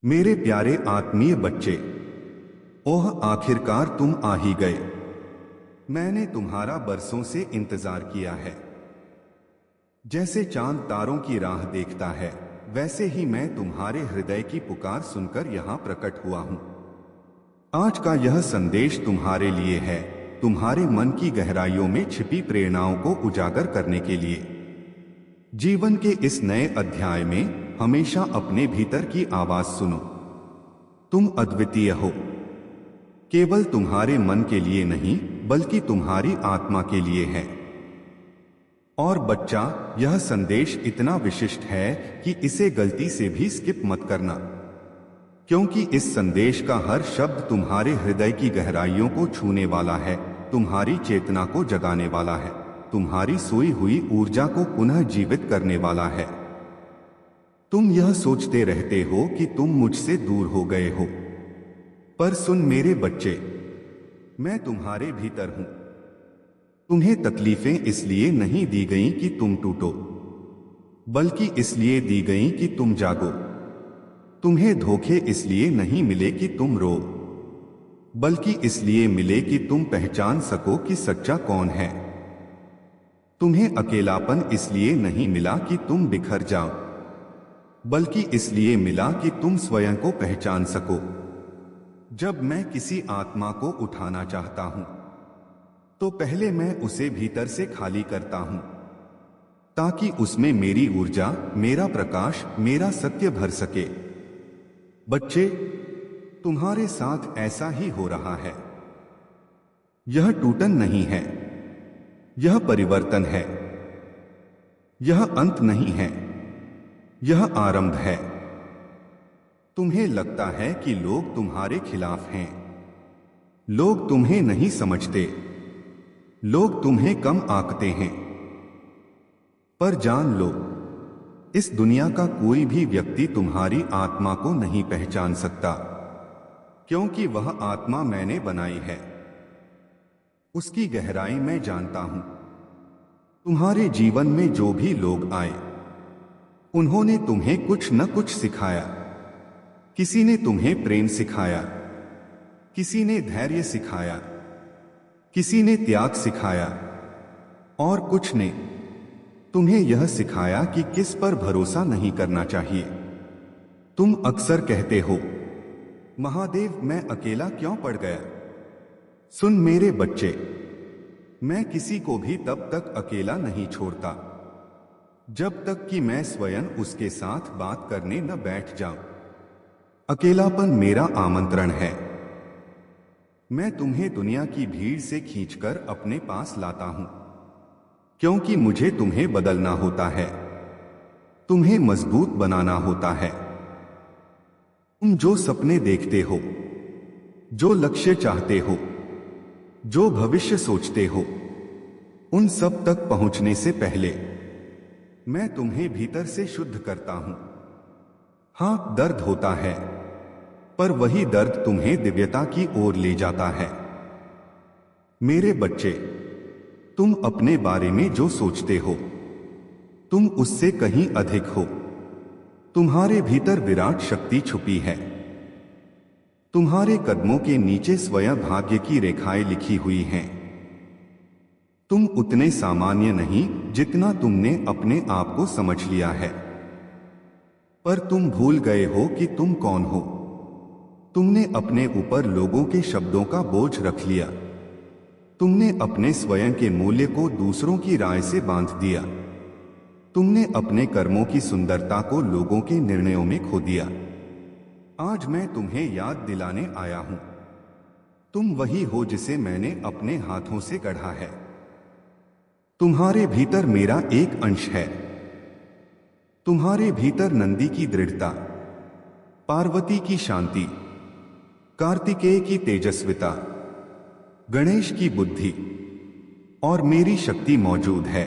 मेरे प्यारे आत्मीय बच्चे, ओह आखिरकार तुम आ ही गए। मैंने तुम्हारा बरसों से इंतजार किया है। जैसे चांद तारों की राह देखता है, वैसे ही मैं तुम्हारे हृदय की पुकार सुनकर यहां प्रकट हुआ हूं। आज का यह संदेश तुम्हारे लिए है, तुम्हारे मन की गहराइयों में छिपी प्रेरणाओं को उजागर करने के लिए। जीवन के इस नए अध्याय में हमेशा अपने भीतर की आवाज सुनो। तुम अद्वितीय हो, केवल तुम्हारे मन के लिए नहीं बल्कि तुम्हारी आत्मा के लिए है। और बच्चा, यह संदेश इतना विशिष्ट है कि इसे गलती से भी स्किप मत करना, क्योंकि इस संदेश का हर शब्द तुम्हारे हृदय की गहराइयों को छूने वाला है, तुम्हारी चेतना को जगाने वाला है, तुम्हारी सोई हुई ऊर्जा को पुनः जीवित करने वाला है। तुम यह सोचते रहते हो कि तुम मुझसे दूर हो गए हो, पर सुन मेरे बच्चे, मैं तुम्हारे भीतर हूं। तुम्हें तकलीफें इसलिए नहीं दी गईं कि तुम टूटो, बल्कि इसलिए दी गईं कि तुम जागो। तुम्हें धोखे इसलिए नहीं मिले कि तुम रो, बल्कि इसलिए मिले कि तुम पहचान सको कि सच्चा कौन है। तुम्हें अकेलापन इसलिए नहीं मिला कि तुम बिखर जाओ, बल्कि इसलिए मिला कि तुम स्वयं को पहचान सको। जब मैं किसी आत्मा को उठाना चाहता हूं, तो पहले मैं उसे भीतर से खाली करता हूं, ताकि उसमें मेरी ऊर्जा, मेरा प्रकाश, मेरा सत्य भर सके। बच्चे, तुम्हारे साथ ऐसा ही हो रहा है। यह टूटन नहीं है, यह परिवर्तन है। यह अंत नहीं है, यह आरंभ है। तुम्हें लगता है कि लोग तुम्हारे खिलाफ हैं, लोग तुम्हें नहीं समझते, लोग तुम्हें कम आंकते हैं। पर जान लो, इस दुनिया का कोई भी व्यक्ति तुम्हारी आत्मा को नहीं पहचान सकता, क्योंकि वह आत्मा मैंने बनाई है। उसकी गहराई मैं जानता हूं। तुम्हारे जीवन में जो भी लोग आए, उन्होंने तुम्हें कुछ न कुछ सिखाया। किसी ने तुम्हें प्रेम सिखाया, किसी ने धैर्य सिखाया, किसी ने त्याग सिखाया, और कुछ ने तुम्हें यह सिखाया कि किस पर भरोसा नहीं करना चाहिए। तुम अक्सर कहते हो, महादेव, मैं अकेला क्यों पड़ गया? सुन मेरे बच्चे, मैं किसी को भी तब तक अकेला नहीं छोड़ता जब तक कि मैं स्वयं उसके साथ बात करने न बैठ जाऊं। अकेलापन मेरा आमंत्रण है। मैं तुम्हें दुनिया की भीड़ से खींचकर अपने पास लाता हूं, क्योंकि मुझे तुम्हें बदलना होता है, तुम्हें मजबूत बनाना होता है। तुम जो सपने देखते हो, जो लक्ष्य चाहते हो, जो भविष्य सोचते हो, उन सब तक पहुंचने से पहले मैं तुम्हें भीतर से शुद्ध करता हूं। हां, दर्द होता है, पर वही दर्द तुम्हें दिव्यता की ओर ले जाता है। मेरे बच्चे, तुम अपने बारे में जो सोचते हो, तुम उससे कहीं अधिक हो। तुम्हारे भीतर विराट शक्ति छुपी है। तुम्हारे कदमों के नीचे स्वयं भाग्य की रेखाएं लिखी हुई हैं। तुम उतने सामान्य नहीं जितना तुमने अपने आप को समझ लिया है, पर तुम भूल गए हो कि तुम कौन हो। तुमने अपने ऊपर लोगों के शब्दों का बोझ रख लिया। तुमने अपने स्वयं के मूल्य को दूसरों की राय से बांध दिया। तुमने अपने कर्मों की सुंदरता को लोगों के निर्णयों में खो दिया। आज मैं तुम्हें याद दिलाने आया हूं, तुम वही हो जिसे मैंने अपने हाथों से गढ़ा है। तुम्हारे भीतर मेरा एक अंश है। तुम्हारे भीतर नंदी की दृढ़ता, पार्वती की शांति, कार्तिकेय की तेजस्विता, गणेश की बुद्धि और मेरी शक्ति मौजूद है।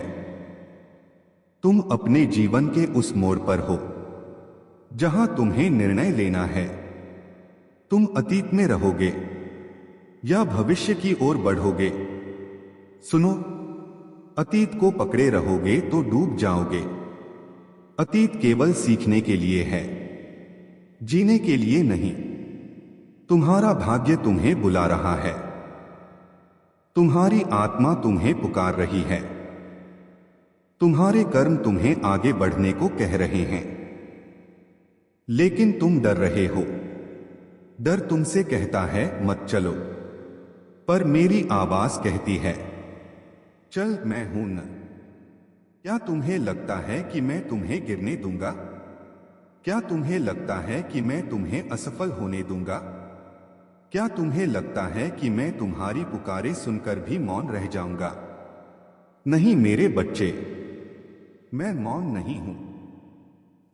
तुम अपने जीवन के उस मोड़ पर हो जहां तुम्हें निर्णय लेना है। तुम अतीत में रहोगे या भविष्य की ओर बढ़ोगे। सुनो, अतीत को पकड़े रहोगे तो डूब जाओगे। अतीत केवल सीखने के लिए है, जीने के लिए नहीं। तुम्हारा भाग्य तुम्हें बुला रहा है। तुम्हारी आत्मा तुम्हें पुकार रही है। तुम्हारे कर्म तुम्हें आगे बढ़ने को कह रहे हैं, लेकिन तुम डर रहे हो। डर तुमसे कहता है मत चलो, पर मेरी आवाज कहती है चल, मैं हूं न। क्या तुम्हें लगता है कि मैं तुम्हें गिरने दूंगा? क्या तुम्हें लगता है कि मैं तुम्हें असफल होने दूंगा? क्या तुम्हें लगता है कि मैं तुम्हारी पुकारे सुनकर भी मौन रह जाऊंगा? नहीं मेरे बच्चे, मैं मौन नहीं हूं।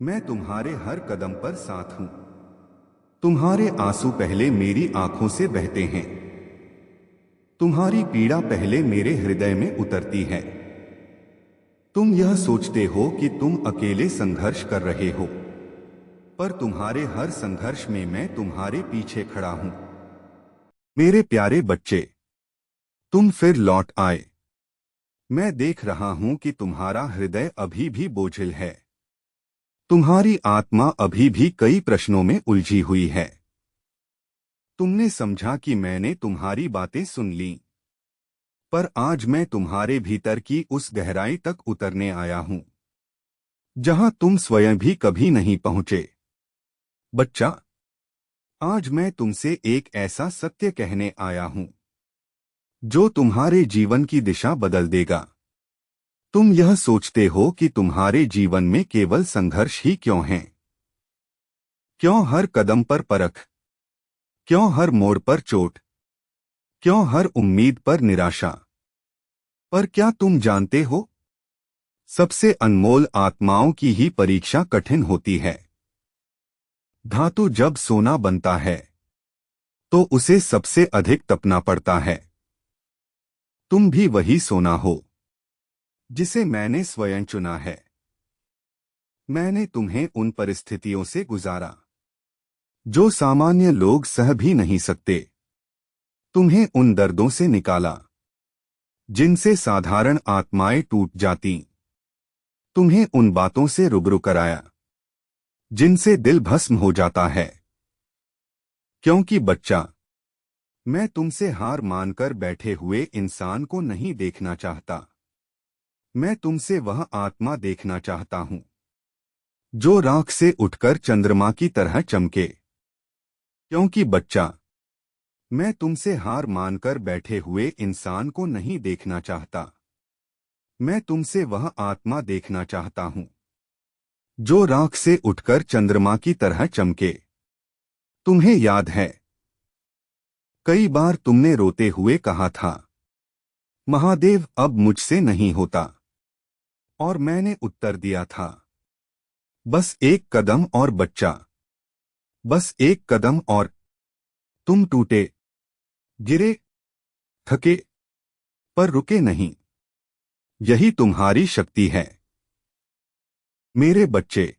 मैं तुम्हारे हर कदम पर साथ हूं। तुम्हारे आंसू पहले मेरी आंखों से बहते हैं। तुम्हारी पीड़ा पहले मेरे हृदय में उतरती है। तुम यह सोचते हो कि तुम अकेले संघर्ष कर रहे हो, पर तुम्हारे हर संघर्ष में मैं तुम्हारे पीछे खड़ा हूं। मेरे प्यारे बच्चे, तुम फिर लौट आए। मैं देख रहा हूं कि तुम्हारा हृदय अभी भी बोझिल है। तुम्हारी आत्मा अभी भी कई प्रश्नों में उलझी हुई है। तुमने समझा कि मैंने तुम्हारी बातें सुन लीं, पर आज मैं तुम्हारे भीतर की उस गहराई तक उतरने आया हूं जहां तुम स्वयं भी कभी नहीं पहुंचे। बच्चा, आज मैं तुमसे एक ऐसा सत्य कहने आया हूं जो तुम्हारे जीवन की दिशा बदल देगा। तुम यह सोचते हो कि तुम्हारे जीवन में केवल संघर्ष ही क्यों है? क्यों हर कदम पर परख? क्यों हर मोड़ पर चोट? क्यों हर उम्मीद पर निराशा? पर क्या तुम जानते हो, सबसे अनमोल आत्माओं की ही परीक्षा कठिन होती है। धातु जब सोना बनता है तो उसे सबसे अधिक तपना पड़ता है। तुम भी वही सोना हो जिसे मैंने स्वयं चुना है। मैंने तुम्हें उन परिस्थितियों से गुजारा जो सामान्य लोग सह भी नहीं सकते। तुम्हें उन दर्दों से निकाला जिनसे साधारण आत्माएं टूट जाती। तुम्हें उन बातों से रूबरू कराया जिनसे दिल भस्म हो जाता है। क्योंकि बच्चा, मैं तुमसे हार मानकर बैठे हुए इंसान को नहीं देखना चाहता। मैं तुमसे वह आत्मा देखना चाहता हूं जो राख से उठकर चंद्रमा की तरह चमके। क्योंकि बच्चा, मैं तुमसे हार मानकर बैठे हुए इंसान को नहीं देखना चाहता। मैं तुमसे वह आत्मा देखना चाहता हूं जो राख से उठकर चंद्रमा की तरह चमके। तुम्हें याद है, कई बार तुमने रोते हुए कहा था, महादेव अब मुझसे नहीं होता। और मैंने उत्तर दिया था, बस एक कदम और बच्चा, बस एक कदम और। तुम टूटे, गिरे, थके, पर रुके नहीं। यही तुम्हारी शक्ति है। मेरे बच्चे,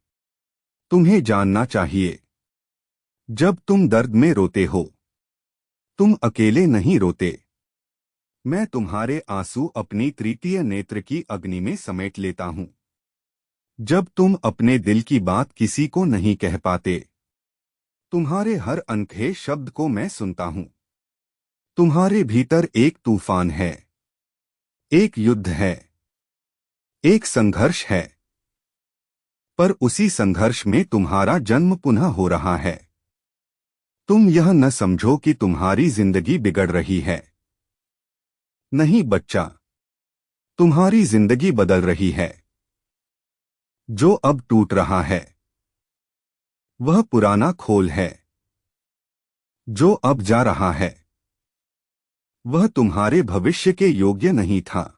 तुम्हें जानना चाहिए, जब तुम दर्द में रोते हो, तुम अकेले नहीं रोते। मैं तुम्हारे आंसू अपनी तृतीय नेत्र की अग्नि में समेट लेता हूं। जब तुम अपने दिल की बात किसी को नहीं कह पाते, तुम्हारे हर अनकहे शब्द को मैं सुनता हूं। तुम्हारे भीतर एक तूफान है, एक युद्ध है, एक संघर्ष है, पर उसी संघर्ष में तुम्हारा जन्म पुनः हो रहा है। तुम यह न समझो कि तुम्हारी जिंदगी बिगड़ रही है। नहीं बच्चा, तुम्हारी जिंदगी बदल रही है। जो अब टूट रहा है वह पुराना खोल है। जो अब जा रहा है वह तुम्हारे भविष्य के योग्य नहीं था।